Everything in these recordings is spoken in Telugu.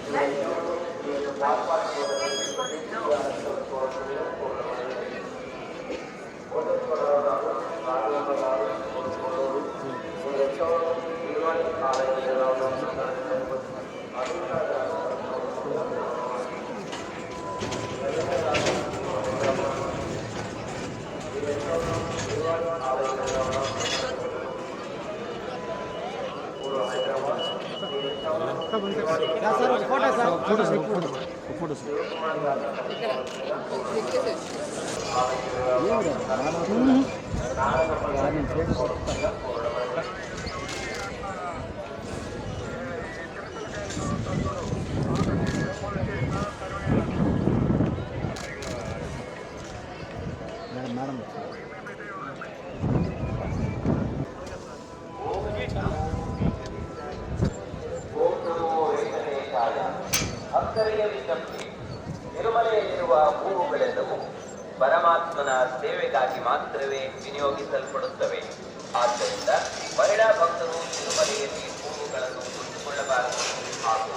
మేడం ಅಕ್ಕರೆಯ ವಿಜ್ಞಪ್ತಿ ತಿರುಮಲೆಯಲ್ಲಿರುವ ಹೂವುಗಳೆಲ್ಲವೂ ಪರಮಾತ್ಮನ ಸೇವೆಗಾಗಿ ಮಾತ್ರವೇ ವಿನಿಯೋಗಿಸಲ್ಪಡುತ್ತವೆ. ಆದ್ದರಿಂದ ಮಹಿಳಾ ಭಕ್ತರು ತಿರುಮಲೆಯಲ್ಲಿ ಹೂವುಗಳನ್ನು ಕೊಂಡುಕೊಳ್ಳಬಾರದು ಹಾಗೂ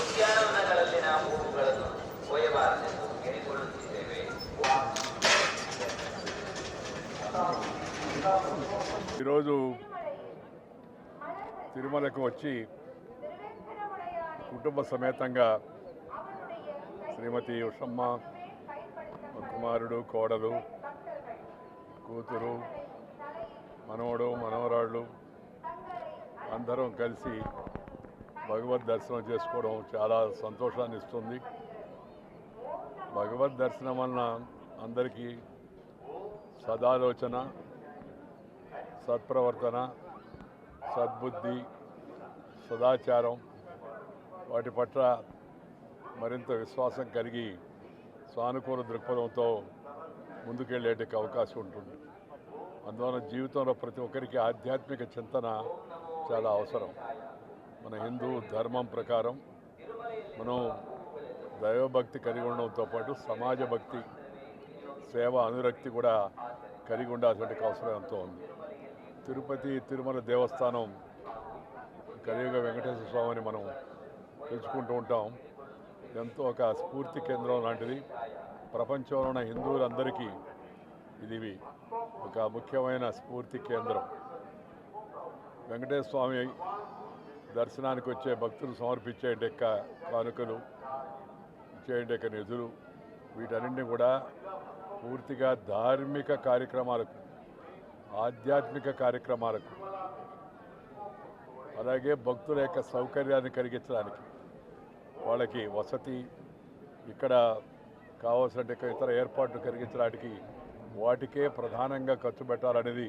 ಉದ್ಯಾನವನಗಳಲ್ಲಿನ ಹೂವುಗಳನ್ನು ಕೊಯ್ಯಬಾರದೆಂದು ಕೇಳಿಕೊಳ್ಳುತ್ತಿದ್ದೇವೆ. ఈరోజు తిరుమలకు వచ్చి కుటుంబ సమేతంగా శ్రీమతి ఉషమ్మ, కుమారుడు, కోడలు, కూతురు, మనవడు, మనవరాళ్ళు అందరం కలిసి భగవద్ దర్శనం చేసుకోవడం చాలా సంతోషాన్ని ఇస్తుంది. భగవద్ దర్శనం వలన అందరికీ సదాలోచన, సత్ప్రవర్తన, సద్బుద్ధి, సదాచారం వాటి పట్ల మరింత విశ్వాసం కలిగి సానుకూల దృక్పథంతో ముందుకెళ్ళేటికి అవకాశం ఉంటుంది. అందువలన జీవితంలో ప్రతి ఒక్కరికి ఆధ్యాత్మిక చింతన చాలా అవసరం. మన హిందూ ధర్మం ప్రకారం మనం దైవభక్తి కలిగి ఉండడంతో పాటు సమాజ భక్తి, సేవ, అనురక్తి కూడా కలిగి ఉండాల్సిన అవసరం ఎంతో ఉంది. తిరుపతి తిరుమల దేవస్థానం కలియుగ వెంకటేశ్వర స్వామిని మనం తెలుసుకుంటూ ఉంటాం. ఎంతో ఒక స్ఫూర్తి కేంద్రం లాంటిది. ప్రపంచంలో ఉన్న హిందువులందరికీ ఇది ఒక ముఖ్యమైన స్ఫూర్తి కేంద్రం. వెంకటేశ్వర స్వామి దర్శనానికి వచ్చే భక్తులు సమర్పించే కానుకలు, ఇచ్చే నిధులు, వీటన్నింటినీ కూడా పూర్తిగా ధార్మిక కార్యక్రమాలకు, ఆధ్యాత్మిక కార్యక్రమాలకు, అలాగే భక్తుల యొక్క సౌకర్యాన్ని కలిగించడానికి, వాళ్ళకి వసతి, ఇక్కడ కావాల్సిన ఇతర ఏర్పాట్లు కలిగించడానికి వాటికే ప్రధానంగా ఖర్చు పెట్టాలనేది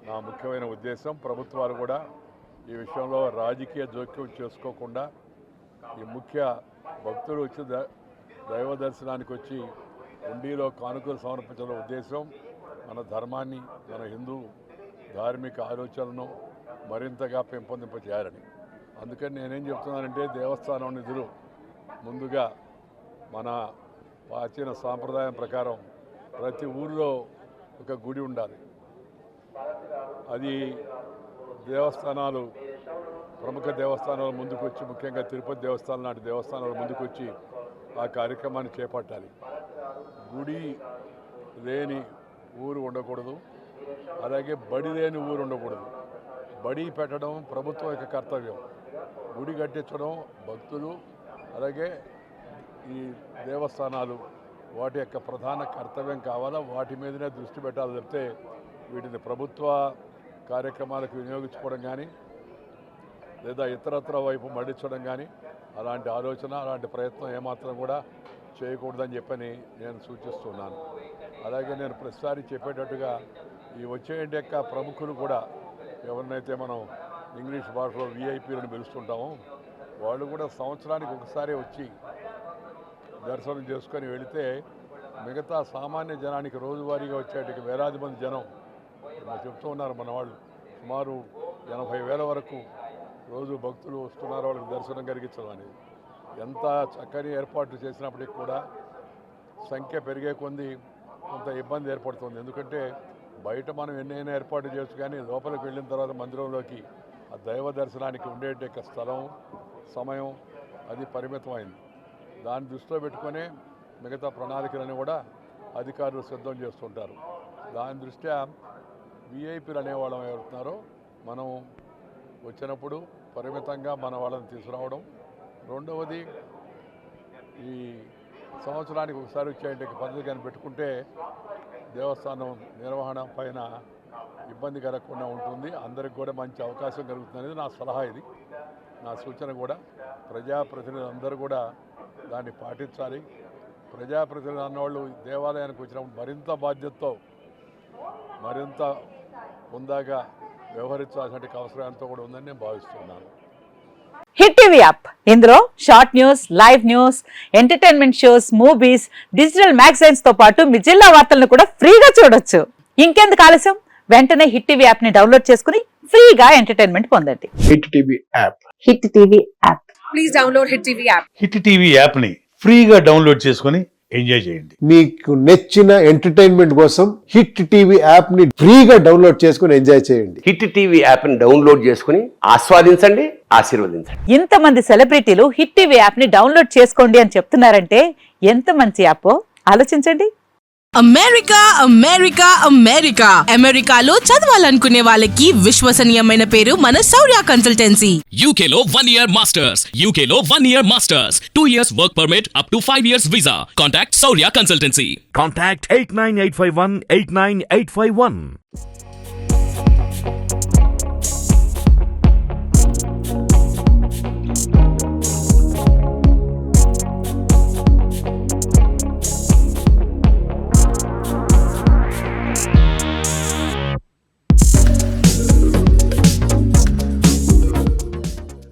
నా ముఖ్యమైన ఉద్దేశం. ప్రభుత్వాలు కూడా ఈ విషయంలో రాజకీయ జోక్యం చేసుకోకుండా ఈ ముఖ్య భక్తులు వచ్చి దైవ దర్శనానికి వచ్చి హుండీలో కానుకలు సమర్పించడం ఉద్దేశం మన ధర్మాన్ని, మన హిందూ ధార్మిక ఆలోచనలను మరింతగా పెంపొందింపచేయాలని. అందుకని నేనేం చెప్తున్నానంటే, దేవస్థానం నిధులు ముందుగా మన ప్రాచీన సాంప్రదాయం ప్రకారం ప్రతి ఊరిలో ఒక గుడి ఉండాలి. అది దేవస్థానాలు, ప్రముఖ దేవస్థానాలు ముందుకు వచ్చి, ముఖ్యంగా తిరుపతి దేవస్థానం లాంటి దేవస్థానాలు ముందుకు వచ్చి ఆ కార్యక్రమాన్ని చేపట్టాలి. గుడి లేని ఊరు ఉండకూడదు, అలాగే బడి లేని ఊరు ఉండకూడదు. బడి పెట్టడం ప్రభుత్వం యొక్క కర్తవ్యం, గుడి కట్టించడం భక్తులు, అలాగే ఈ దేవస్థానాలు వాటి యొక్క ప్రధాన కర్తవ్యం కావాలా. వాటి మీదనే దృష్టి పెట్టాలి తప్పితే వీటిని ప్రభుత్వ కార్యక్రమాలకు వినియోగించుకోవడం కానీ లేదా ఇతరత్ర వైపు మళ్లించడం కానీ అలాంటి ఆలోచన, అలాంటి ప్రయత్నం ఏమాత్రం కూడా చేయకూడదని చెప్పని నేను సూచిస్తున్నాను. అలాగే నేను ప్రతిసారి చెప్పేటట్టుగా ఈ వచ్చే యొక్క ప్రముఖులు కూడా, ఎవరినైతే మనం ఇంగ్లీష్ భాషలో విఐపీలను పిలుస్తుంటామో, వాళ్ళు కూడా సంవత్సరానికి ఒకసారి వచ్చి దర్శనం చేసుకొని వెళితే మిగతా సామాన్య జనానికి రోజువారీగా వచ్చేటికి వేలాది మంది జనం చెప్తూ ఉన్నారు మన వాళ్ళు. సుమారు 80,000 వరకు రోజు భక్తులు వస్తున్నారు వాళ్ళకి దర్శనం కలిగించడం అనేది. ఎంత చక్కని ఏర్పాట్లు చేసినప్పటికీ కూడా సంఖ్య పెరిగే కొంది కొంత ఇబ్బంది ఏర్పడుతుంది. ఎందుకంటే బయట మనం ఎన్నైనా ఏర్పాటు చేయొచ్చు, కానీ లోపలికి వెళ్ళిన తర్వాత మందిరంలోకి ఆ దైవ దర్శనానికి ఉండేట స్థలం, సమయం, అది పరిమితమైంది. దాన్ని దృష్టిలో పెట్టుకునే మిగతా ప్రణాళికలను కూడా అధికారులు సిద్ధం చేస్తుంటారు. దాని దృష్ట్యా విఐపీలు అనేవాళ్ళం ఎవరుతున్నారో మనం వచ్చినప్పుడు పరిమితంగా మన వాళ్ళని తీసుకురావడం. రెండవది, ఈ సంవత్సరానికి ఒకసారి వచ్చేటువంటి పద్ధతి కానీ పెట్టుకుంటే దేవస్థానం నిర్వహణ పైన ఇబ్బంది కలగకుండా ఉంటుంది, అందరికి కూడా మంచి అవకాశం కలుగుతుంది అనేది నా సలహా. ఇది నా సూచన కూడా. ప్రజాప్రతినిధులు అందరూ కూడా దాన్ని పాటించాలి. ప్రజాప్రతినిధులు అన్నవాళ్ళు దేవాలయానికి వచ్చినప్పుడు మరింత బాధ్యతతో మరింత ఉందాగా వ్యవహరించాల్సిన అవసరం ఎంతో కూడా ఉందని నేను భావిస్తున్నాను. హిట్ టీవీ యాప్, ఇందులో short news, live news, entertainment shows, movies, digital magazines తో పాటు మీ జిల్లా వార్తలను కూడా ఫ్రీగా చూడొచ్చు. ఇంకెందుకు ఆలస్యం, వెంటనే హిట్ టీవీ యాప్ ని డౌన్లోడ్ చేసుకుని ఫ్రీగా ఎంటర్టైన్మెంట్ పొందండి. Hit TV app. Hit TV app. Please download hit TV app. Hit TV app ని ఫ్రీగా డౌన్లోడ్ చేసుకొని ఎంజాయ్ చేయండి. మీకు నచ్చిన ఎంటర్టైన్మెంట్ కోసం హిట్ టీవీ యాప్ ని ఫ్రీగా డౌన్లోడ్ చేసుకుని ఎంజాయ్ చేయండి. హిట్ టీవీ యాప్ ని డౌన్లోడ్ చేసుకుని ఆస్వాదించండి, ఆశీర్వదించండి. ఇంతమంది సెలబ్రిటీలు హిట్ టీవీ యాప్ ని డౌన్లోడ్ చేసుకోండి అని చెప్తున్నారంటే ఎంత మంచి యాప్ ఆలోచించండి. అమెరికా అమెరికా అమెరికా అమెరికాలో చదవాలనుకునే వాళ్ళకి విశ్వసనీయమైన పేరు మన శౌర్య కన్సల్టెన్సీ. UK లో 1 year masters. UK లో 1 year masters. 2 years work permit up to 5 years visa. Contact Saurya Consultancy. Contact 89851 89851.